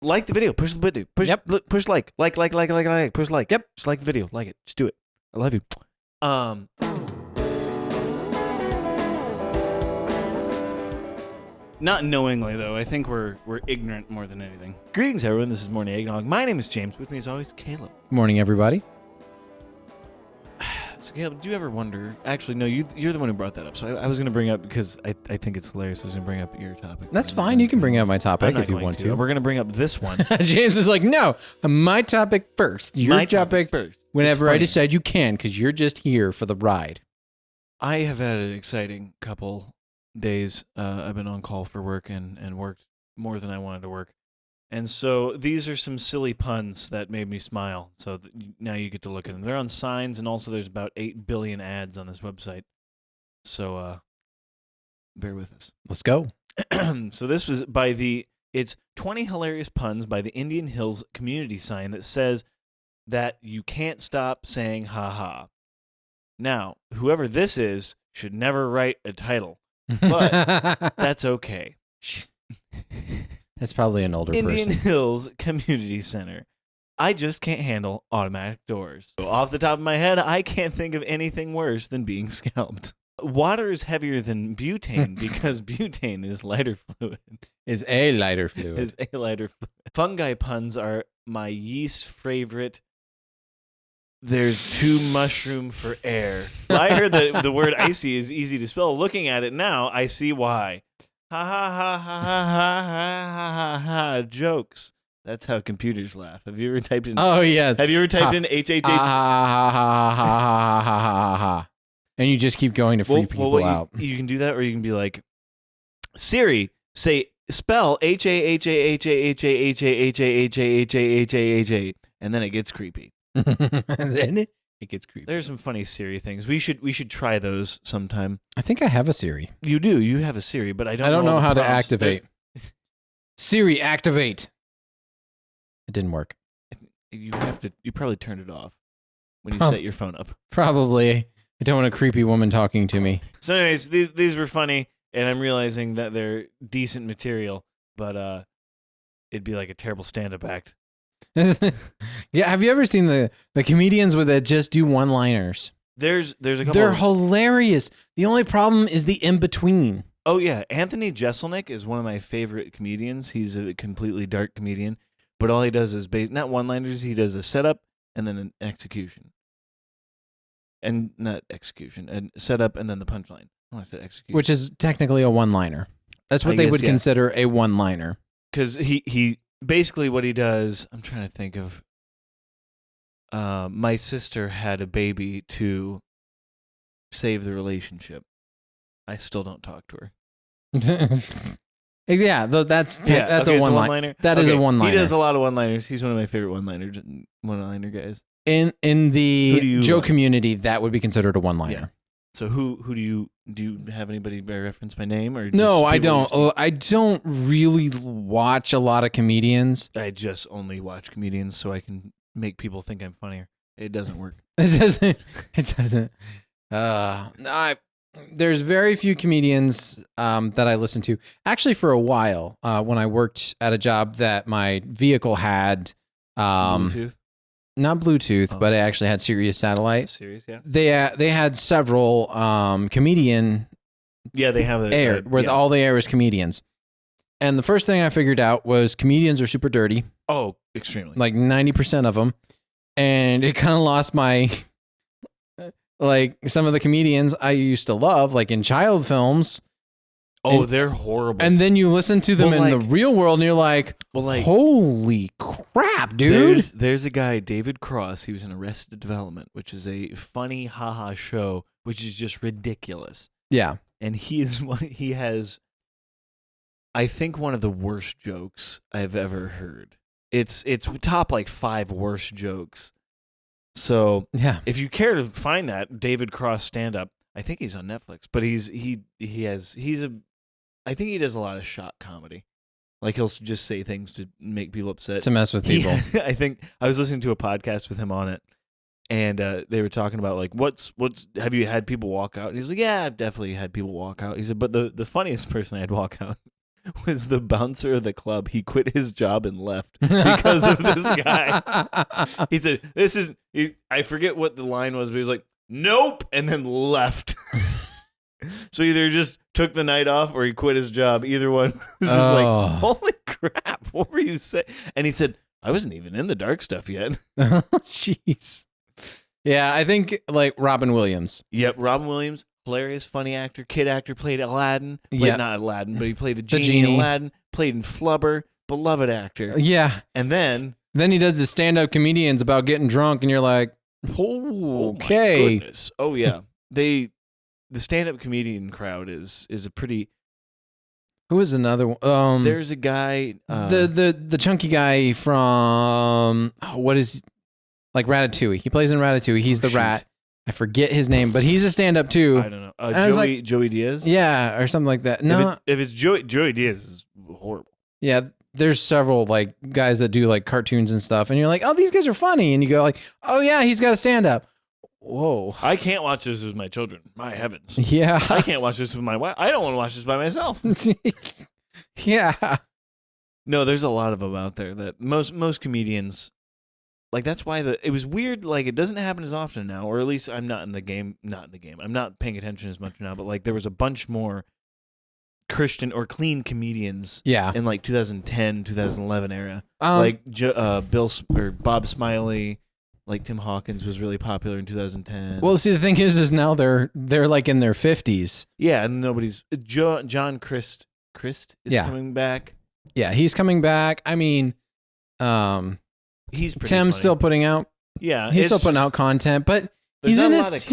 like the video. Push the button. Push push like. Push like. Yep. Just like the video. Like it. Just do it. I love you. Not knowingly though. I think we're ignorant more than anything. Greetings, everyone. This is Morning Eggnog. My name is James. With me, as always, Caleb. Morning, everybody. So, Caleb, do you ever wonder? Actually, no. You're the one who brought that up. So I was going to bring up because I think it's hilarious. I was going to bring up your topic. That's fine. You can bring up my topic if you want to. We're going to bring up this one. James is like, no, my topic first. Your my topic first. Whenever I decide you can, because you're just here for the ride. I have had an exciting couple days. I've been on call for work and worked more than I wanted to work. And so these are some silly puns that made me smile. So now you get to look at them. They're on signs, and also there's about 8 billion ads on this website. So bear with us. Let's go. So this was it's 20 hilarious puns by the Indian Hills community sign that says that you can't stop saying ha-ha. Now, whoever this is should never write a title, but that's okay. That's probably an older Indian person. Hills Community Center. I just can't handle automatic doors. So off the top of my head, I can't think of anything worse than being scalped. Water is heavier than butane because butane is lighter fluid. Is a lighter fluid. Fungi puns are my yeast favorite. There's too mushroom for air. Well, I heard that the word icy is easy to spell. Looking at it now, I see why. Ha ha ha ha ha ha ha ha ha. Jokes. That's how computers laugh. Have you ever typed in? Oh yes. Have you ever typed in HHH? Ha ha ha ha ha ha ha ha. And you just keep going to freak people out. You can do that, or you can be like, Siri, spell HAHAHAHAHAHAHAHAHAHA, and then it gets creepy. Then it gets creepy. There's some funny Siri things. We should try those sometime. I think I have a Siri. You do. You have a Siri, but I don't know how to prompts. activate. Siri, activate. It didn't work. You probably turned it off when you set your phone up. Probably. I don't want a creepy woman talking to me. So anyways, these were funny, and I'm realizing that they're decent material, but it'd be like a terrible stand-up act. Yeah, have you ever seen the comedians that just do one-liners? There's a couple. They're hilarious. The only problem is the in-between. Oh yeah, Anthony Jeselnik is one of my favorite comedians. He's a completely dark comedian, but all he does is not one-liners. He does a setup and then an execution. And not execution, and setup and then the punchline. Oh, I said execution. Which is technically a one-liner. That's what they would consider a one-liner. Because he basically what he does, I'm trying to think of, my sister had a baby to save the relationship. I still don't talk to her. Yeah, that's a one-liner. That is a one-liner. He does a lot of one-liners. He's one of my favorite one-liner guys. In the Joe community, that would be considered a one-liner. Yeah. So who do you have anybody by reference by name or? No, I don't. I don't really watch a lot of comedians. I just only watch comedians so I can make people think I'm funnier. It doesn't work. It doesn't. There's very few comedians that I listen to. Actually, for a while, when I worked at a job that my vehicle had Bluetooth. Not Bluetooth, but it actually had Sirius satellite. Sirius, yeah. They had several comedian. Yeah, they have air where all they air is comedians. And the first thing I figured out was comedians are super dirty. Oh, extremely. Like 90% of them, and it kind of lost my. Like some of the comedians I used to love, like in child films. Oh, they're horrible. And then you listen to them in the real world, and you're like, holy crap, dude. There's a guy, David Cross. He was in Arrested Development, which is a funny haha show, which is just ridiculous. Yeah. And he has, I think, one of the worst jokes I've ever heard. It's top like 5 worst jokes. So yeah, if you care to find that David Cross stand-up, I think he's on Netflix. But I think he does a lot of shot comedy. Like he'll just say things to make people upset, to mess with people. I think I was listening to a podcast with him on it, and they were talking about like what's have you had people walk out? And he's like, yeah, I've definitely had people walk out. He said, but the funniest person I had walk out was the bouncer of the club. He quit his job and left because of this guy. He said, I forget what the line was, but he was like, nope, and then left. So either just took the night off or he quit his job. Either one was just like, holy crap, what were you saying? And he said, I wasn't even in the dark stuff yet. Jeez. Yeah, I think like Robin Williams. Yep, Robin Williams, hilarious, funny actor, kid actor, played Aladdin. Not Aladdin, but he played the genie in Aladdin, played in Flubber, beloved actor. Yeah. And then he does the stand-up comedians about getting drunk, and you're like, oh okay. My goodness. Oh, yeah. The stand-up comedian crowd is a pretty... Who is another one? There's a guy... the chunky guy from... what is... Like Ratatouille. He plays in Ratatouille. He's the rat. I forget his name, but he's a stand-up too. I don't know. Joey Diaz? Yeah, or something like that. No. If it's Joey Diaz is horrible. Yeah, there's several like guys that do like cartoons and stuff, and you're like, oh, these guys are funny. And you go like, oh yeah, he's got a stand-up. Whoa. I can't watch this with my children. My heavens. Yeah. I can't watch this with my wife. I don't want to watch this by myself. Yeah. No, there's a lot of them out there that most comedians, like that's why it was weird. Like it doesn't happen as often now, or at least I'm not in the game. I'm not paying attention as much now, but like there was a bunch more Christian or clean comedians in like 2010, 2011 era. Like Bob Smiley. Like Tim Hawkins was really popular in 2010. Well, see, the thing is now they're like in their 50s. Yeah, and nobody's John Christ is coming back. Yeah, he's coming back. I mean, he's pretty Tim's funny. Still putting out. Yeah, he's still putting out content, but he's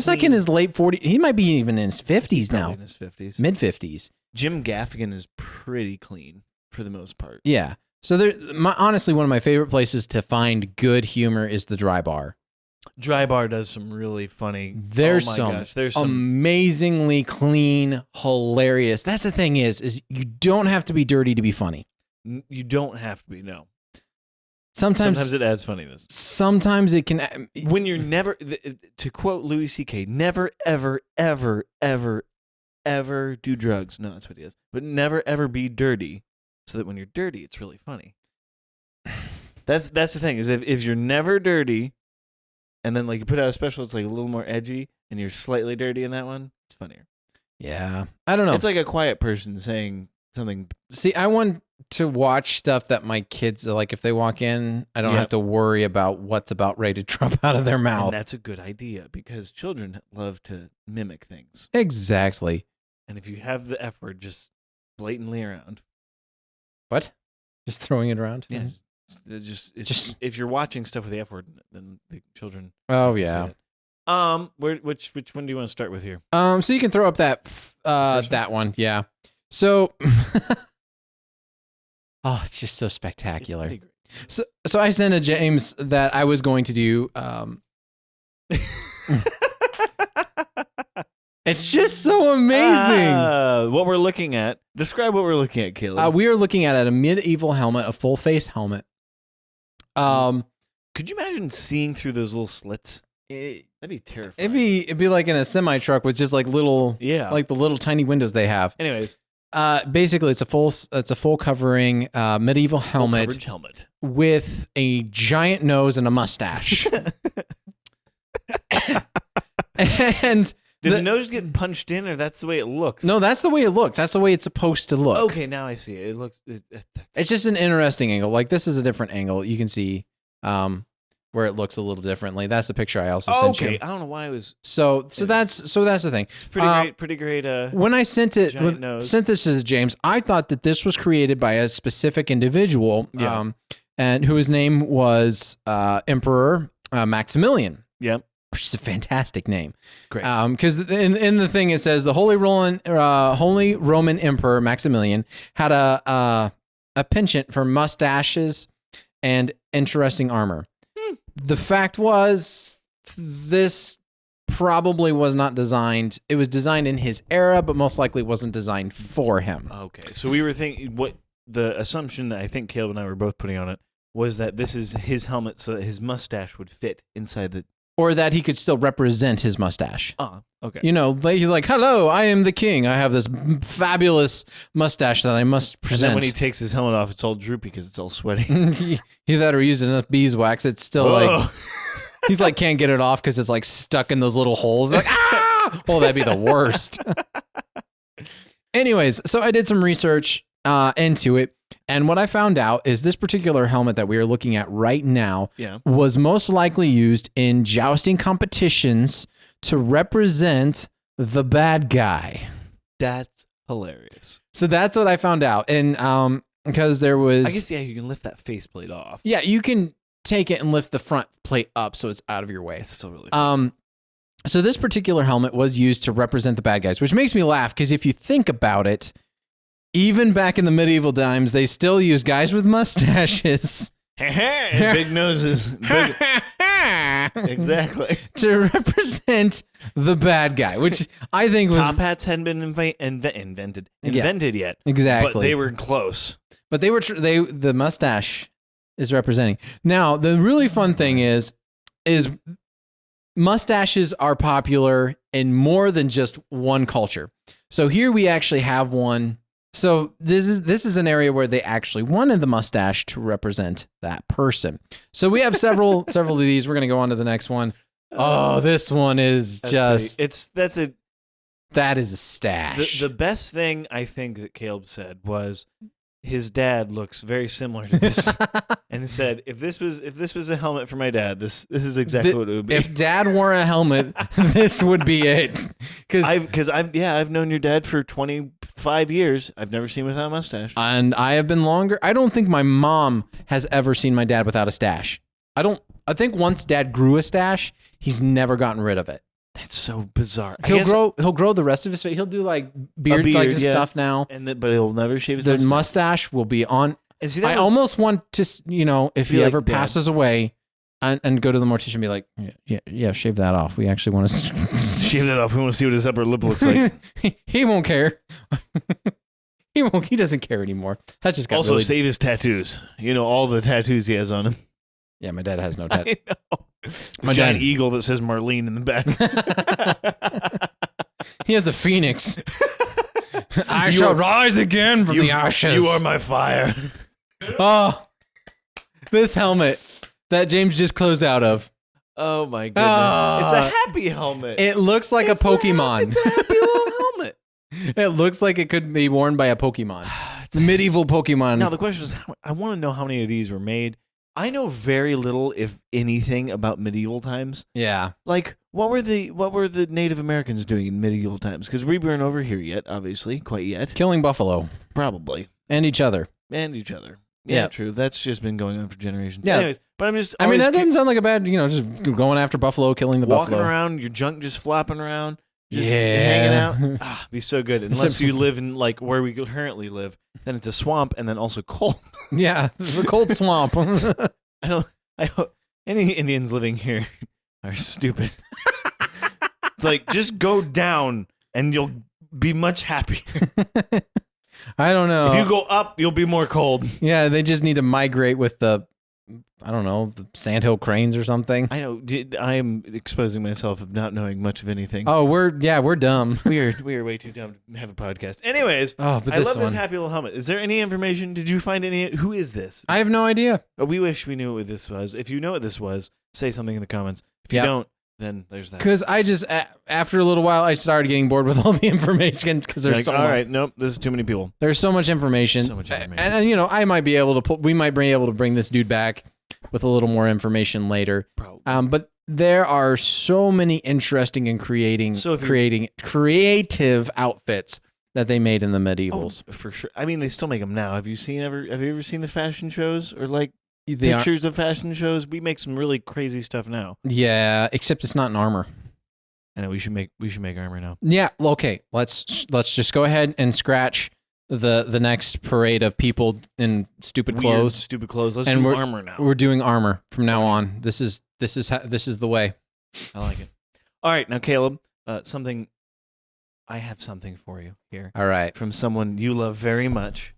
like in his late 40s. He might be even in his 50s now. In his 50s, mid 50s. Jim Gaffigan is pretty clean for the most part. Yeah. So honestly, one of my favorite places to find good humor is the Dry Bar. Dry Bar does some really funny. There's some amazingly clean, hilarious. That's the thing is you don't have to be dirty to be funny. You don't have to be. No. Sometimes it adds funniness. Sometimes it can. When you're never, to quote Louis C.K., never, ever, ever, ever, ever do drugs. No, that's what he is. But never, ever be dirty. So that when you're dirty, it's really funny. That's the thing is if you're never dirty, and then like you put out a special, it's like a little more edgy, and you're slightly dirty in that one, it's funnier. Yeah, I don't know. It's like a quiet person saying something. See, I want to watch stuff that my kids like. If they walk in, I don't have to worry about what's about ready to drop out of their mouth. And that's a good idea because children love to mimic things. Exactly. And if you have the F word just blatantly around. What? Just throwing it around? Yeah. Just if you're watching stuff with the F word, then the children. Oh yeah. Which one do you want to start with here? So you can throw up that one. Yeah. So. Oh, it's just so spectacular. It's pretty great. So I sent a James that I was going to do. It's just so amazing. What we're looking at. Describe what we're looking at, Caleb. We are looking at a medieval helmet, a full face helmet. Could you imagine seeing through those little slits? That'd be terrifying. It'd be like in a semi truck with just like little, like the little tiny windows they have. Anyways, basically it's a full covering medieval helmet, with a giant nose and a mustache. And did the nose get punched in, or that's the way it looks? No, that's the way it looks. That's the way it's supposed to look. Okay, now I see it. It looks. It's just an interesting angle. Like this is a different angle. You can see where it looks a little differently. That's the picture I also sent you. Okay, I don't know why it was. So that's the thing. It's pretty great. When I sent this to James, I thought that this was created by a specific individual, and whose name was Emperor Maximilian. Yep. Which is a fantastic name. Great. Because in the thing it says the Holy Roman Emperor Maximilian had a penchant for mustaches and interesting armor. The fact was, this probably was not designed. It was designed in his era, but most likely wasn't designed for him. Okay, so we were thinking what the assumption that I think Caleb and I were both putting on it was that this is his helmet, so that his mustache would fit inside the or that he could still represent his mustache. Okay. You know, he's like, hello, I am the king. I have this fabulous mustache that I must present. And then when he takes his helmet off, it's all droopy because it's all sweaty. Either that or using enough beeswax. It's still like, he's like, can't get it off because it's like stuck in those little holes. Like, ah! Oh, that'd be the worst. Anyways, so I did some research into it. And what I found out is this particular helmet that we are looking at right now was most likely used in jousting competitions to represent the bad guy. That's hilarious. So that's what I found out. And because there was... I guess, you can lift that faceplate off. Yeah, you can take it and lift the front plate up so it's out of your way. It's still really fun. So this particular helmet was used to represent the bad guys, which makes me laugh because if you think about it, even back in the medieval times, they still use guys with mustaches. And big noses. Exactly. To represent the bad guy, which I think was... Top hats hadn't been invented yet. Exactly. But they were close. But they were the mustache is representing. Now, the really fun thing is mustaches are popular in more than just one culture. So here we actually have one. So this is an area where they actually wanted the mustache to represent that person. So we have several of these. We're going to go on to the next one. Oh, this one is just... That is a stash. The best thing I think that Caleb said was his dad looks very similar to this, and he said, "If this was a helmet for my dad, this is exactly what it would be." If Dad wore a helmet, this would be it. Because I've known your dad for 25 years. I've never seen him without a mustache, and I have been longer. I don't think my mom has ever seen my dad without a stash. I think once Dad grew a stash, he's never gotten rid of it. That's so bizarre. He'll grow the rest of his face. He'll do like beard like stuff now, but he'll never shave his mustache will be on. And see, I almost want to, if he ever passes away, and go to the mortician and be like, yeah, shave that off. We actually want to shave that off. We want to see what his upper lip looks like. He won't care. He won't. He doesn't care anymore. That just got also really... save his tattoos. All the tattoos he has on him. Yeah, my dad has no tattoos. I know. My giant eagle that says Marlene in the back. He has a phoenix. I shall rise again from the ashes. You are my fire. Oh, this helmet that James just closed out of. Oh my goodness. It's a happy helmet. It looks like a Pokemon. It's a happy little helmet. It looks like it could be worn by a Pokemon. It's a medieval Pokemon. Now the question is, I want to know how many of these were made. I know very little, if anything, about medieval times. Yeah. Like, what were the Native Americans doing in medieval times? Because we weren't over here yet, obviously, quite yet. Killing buffalo. Probably. And each other. Yeah, true. That's just been going on for generations. Yeah. Anyways, but I'm just... that doesn't sound like a bad, just going after buffalo, killing the walking buffalo. Walking around, your junk just flopping around. Just hanging out. Be so good. Unless you live in where we currently live, then it's a swamp and then also cold. Yeah, the cold swamp. I hope any Indians living here are stupid. It's like, just go down and you'll be much happier. I don't know. If you go up, you'll be more cold. Yeah, they just need to migrate with the sandhill cranes or something. I know. I am exposing myself of not knowing much of anything. Oh, we're dumb. We are way too dumb to have a podcast. Anyways, I love this happy little helmet. Is there any information? Did you find any? Who is this? I have no idea. We wish we knew what this was. If you know what this was, say something in the comments. If you don't, then there's that. Because I just, after a little while, I started getting bored with all the information because there's so much. All right, nope, this is too many people. There's so much information. And I might be able to we might be able to bring this dude back with a little more information later. Probably. But there are so many interesting and creative outfits that they made in the medievals. Oh, for sure. I mean, they still make them now. Have you ever seen the fashion shows or pictures of fashion shows? We make some really crazy stuff now. Yeah, except it's not in armor. I know we should make armor now. Yeah, okay. Let's just go ahead and scratch the next parade of people in stupid clothes. Let's do armor now. We're doing armor from now on. This is the way. I like it. All right, now Caleb, I have something for you here. All right, from someone you love very much.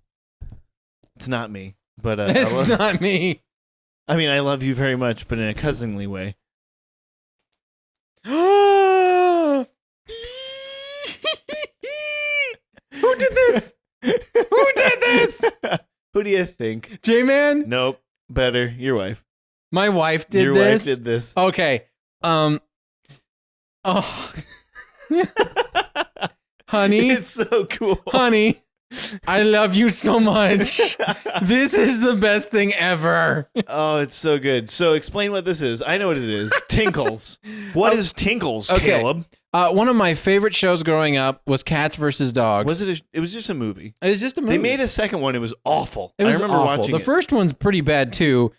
It's not me, but it's not me. I mean, I love you very much, but in a cousinly way. Who did this? Who did this? Who do you think? J-Man? Nope. Better. Your wife. My wife did Your this. wife did this. Okay. Oh. Honey. It's so cool. Honey, I love you so much. This is the best thing ever. Oh, it's so good. So explain what this is. I know what it is. Tinkles. What is Tinkles, Caleb? One of my favorite shows growing up was Cats versus Dogs. Was it? It was just a movie. It was just a movie. They made a second one. It was awful. It was I remember awful. watching The first one's pretty bad too,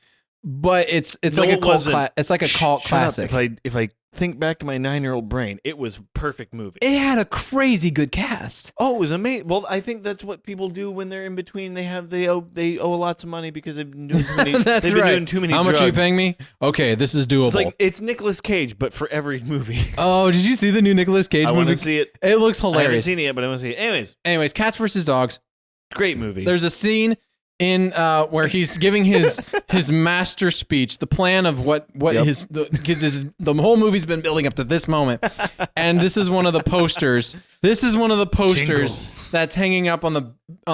but it's No, like a it cult. wasn't. It's like a cult Shut up. classic. If I think back to my 9-year-old brain, it was a perfect movie. It had a crazy good cast. Oh, it was amazing. Well, I think that's what people do when they're in between. They owe lots of money because they've been doing too many. That's they've been right. doing too many How drugs. much are you paying me? Okay, this is doable. It's Nicolas Cage, but for every movie. Oh, did you see the new Nicolas Cage I movie? want to see it. It looks I haven't hilarious. seen it yet, but I want to see it. Anyways, Cats versus Dogs. Great movie. There's a scene in where he's giving his master speech, the plan of what Yep. the whole movie's been building up to this moment, and this is one of the posters. This is one of the posters Jingle. that's hanging up on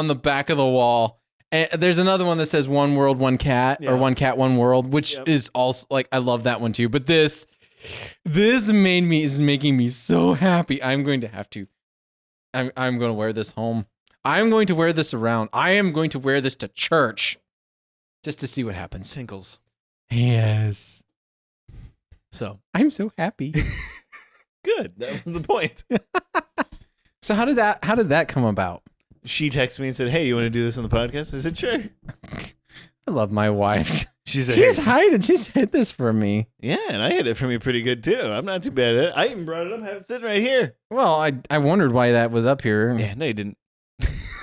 the back of the wall. And there's another one that says "One World, One Cat" Yeah. or "One Cat, One World," which Yep. is also like I love that one too. But this is making me so happy. I'm going to wear this home. I'm going to wear this around. I am going to wear this to church just to see what happens. Tinkles. Yes. So I'm so happy. good. That was the point. So how did that come about? She texted me and said, "Hey, you want to do this on the podcast?" I said, "Sure." I love my wife. She said, She's "Hey." hiding. She's hid this for me. Yeah, and I hit it from you pretty good too. I'm not too bad at it. I even brought it up. I have it sitting right here. Well, I wondered why that was up here. Yeah, no, you didn't.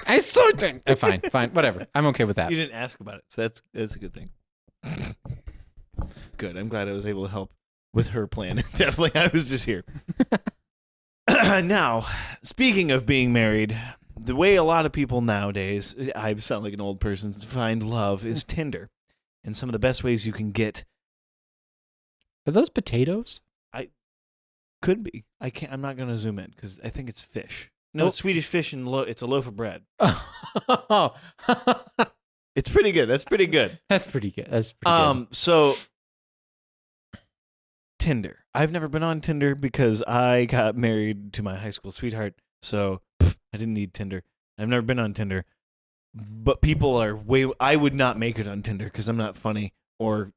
I saw it. Fine, whatever. I'm okay with that. You didn't ask about it, so that's a good thing. Good. I'm glad I was able to help with her plan. Definitely, I was just here. Now, speaking of being married, the way a lot of people nowadays, I sound like an old person, find love is Tinder. And some of the best ways you can get Are those potatoes? could be. I'm not going to zoom in because I think it's fish. No, Oh. it's Swedish fish and it's a loaf of bread. Oh. It's pretty good. That's pretty good. That's pretty good. Good. So Tinder. I've never been on Tinder because I got married to my high school sweetheart. So I didn't need Tinder. I've never been on Tinder. But people are I would not make it on Tinder because I'm not funny or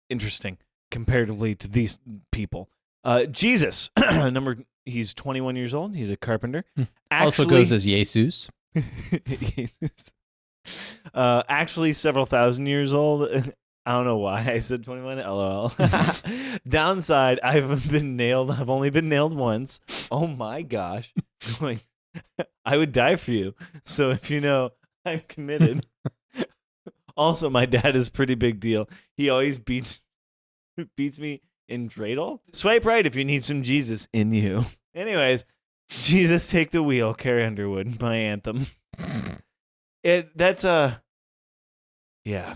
interesting comparatively to these people. Jesus, he's 21 years old. He's a carpenter. Also goes as Jesus. Actually, several thousand years old. I don't know why I said 21. LOL. Downside, I've only been nailed once. Oh my gosh. I would die for you. So if you know, I'm committed. Also, my dad is a pretty big deal. He always beats me in dreidel. Swipe right if you need some Jesus in you. Anyways, Jesus Take the Wheel, Carrie Underwood, my anthem. Yeah.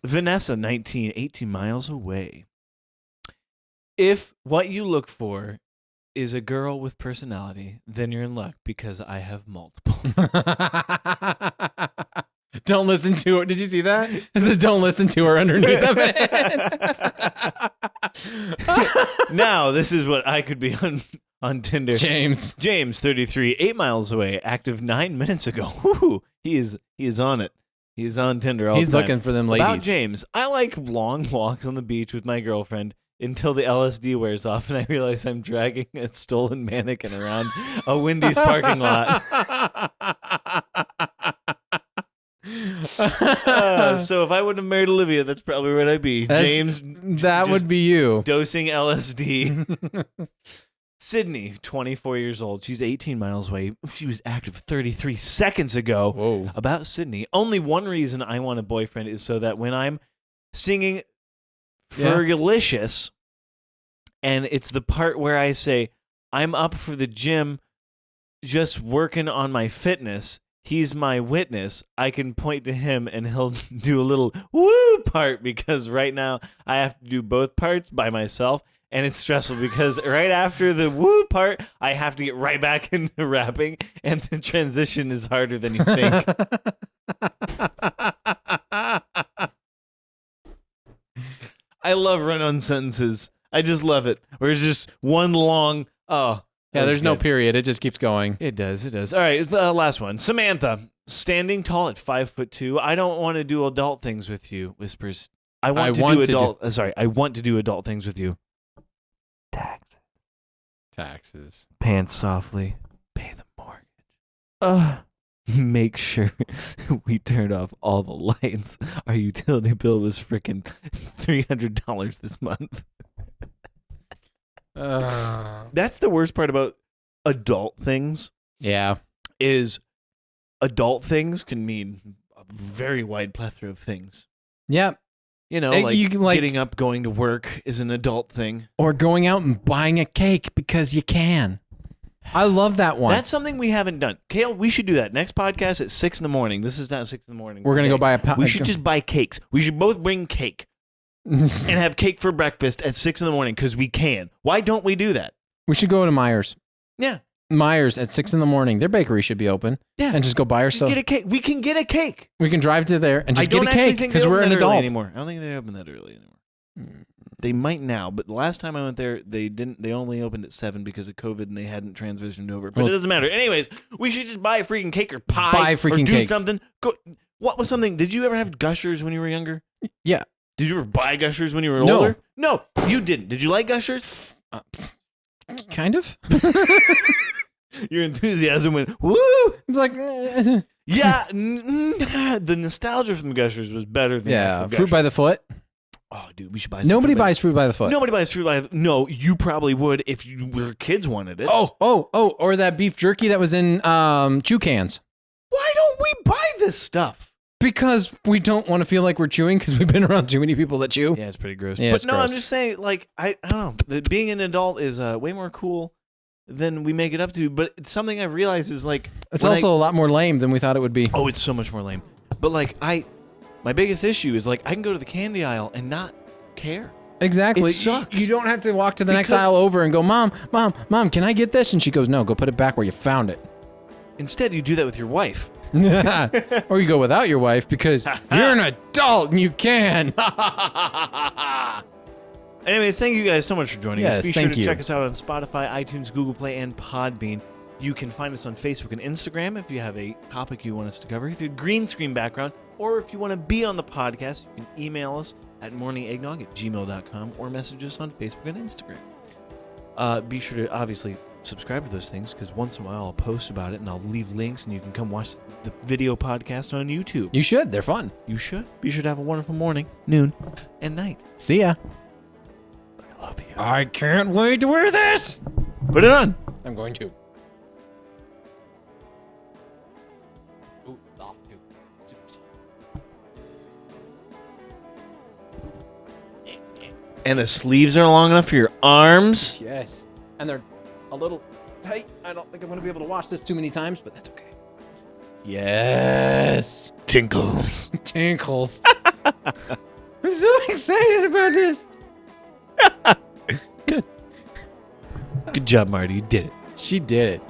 Vanessa, 19, 18 miles away. If what you look for is a girl with personality, then you're in luck because I have multiple. Don't listen to her. Did you see that? It says don't listen to her underneath of it. Now, this is what I could be on Tinder. James, 33, 8 miles away, active 9 minutes ago. Woo-hoo. He is on it. He is on Tinder all the time. he's looking for them ladies. About James, I like long walks on the beach with my girlfriend until the LSD wears off and I realize I'm dragging a stolen mannequin around a Wendy's parking lot. So if I wouldn't have married Olivia, that's probably where I'd be. James, that just would be you. dosing LSD. Sydney, 24 years old. She's 18 miles away. She was active 33 seconds ago. Whoa. About Sydney. Only one reason I want a boyfriend is so that when I'm singing Fergalicious, and it's the part where I say, I'm up for the gym, just working on my fitness. He's my witness. I can point to him and he'll do a little woo part because right now I have to do both parts by myself and it's stressful because right after the woo part, I have to get right back into rapping, and the transition is harder than you think. I love run-on sentences. I just love it. Where it's just one long, oh. Yeah, there's no good. period. It just keeps going. It does. All right, the last one. Samantha, standing tall at 5'2". I don't want to do adult things with you, whispers. I want to do adult things with you. Taxes. Pants softly. Pay the mortgage. Make sure we turned off all the lights. Our utility bill was freaking $300 this month. That's the worst part about adult things. Yeah. Is adult things can mean a very wide plethora of things. Yeah. You know, getting up, going to work is an adult thing. Or going out and buying a cake because you can. I love that one. That's something we haven't done. Kale, we should do that. Next podcast at 6 a.m. This is not 6 a.m. We're going to go buy a... We should just buy cakes. We should both bring cake and have cake for breakfast at 6 a.m. because we can. Why don't we do that? We should go to Myers. Yeah. Myers at 6 a.m. Their bakery should be open. Yeah. And just go buy ourselves. Get a cake. We can get a cake. We can drive to there and just get a cake because we're an adult anymore. I don't think they open that early anymore. They might now, but the last time I went there, they didn't. They only opened at 7 because of COVID, and they hadn't transitioned over. But it doesn't matter. Anyways, we should just buy a freaking cake or pie. Buy freaking or do cakes. something. What was something? Did you ever have Gushers when you were younger? Yeah. Did you ever buy Gushers when you were No. older? No, you didn't. Did you like Gushers? Kind of. Your enthusiasm went woo. It's like, yeah. The nostalgia from Gushers was better than yeah, actual fruit Gushers. by the foot. Oh, dude, we should buy. Some Nobody buys fruit by the foot. Nobody buys fruit by the. No, you probably would if your kids wanted it. Oh, or that beef jerky that was in chew cans. Why don't we buy this stuff? Because we don't want to feel like we're chewing because we've been around too many people that chew. Yeah, it's pretty gross. Yeah, but it's no, gross. I'm just saying, like, I don't know. That being an adult is way more cool than we make it up to. But it's something I've realized is like It's also a lot more lame than we thought it would be. Oh, it's so much more lame. But like my biggest issue is like I can go to the candy aisle and not care. Exactly. It sucks. You don't have to walk to the next aisle over and go, Mom, can I get this? And she goes, no, go put it back where you found it. Instead, you do that with your wife. Or you go without your wife because you're an adult and you can. Anyways, thank you guys so much for joining us. Yes, Be sure thank to you. check us out on Spotify, iTunes, Google Play, and Podbean. You can find us on Facebook and Instagram if you have a topic you want us to cover, if you have a green screen background, or if you want to be on the podcast, you can email us at morningeggnog@gmail.com or message us on Facebook and Instagram. Be sure to obviously subscribe to those things because once in a while I'll post about it and I'll leave links and you can come watch the video podcast on YouTube. You should. They're fun. You should. Be sure to have a wonderful morning, noon, and night. See ya. I love you. I can't wait to wear this. Put it on. I'm going to. Ooh, off too. And the sleeves are long enough for your arms. Yes. And they're a little tight. I don't think I'm going to be able to wash this too many times, but that's okay. Yes. Tinkles. Tinkles. I'm so excited about this. Good job, Marty. You did it. She did it.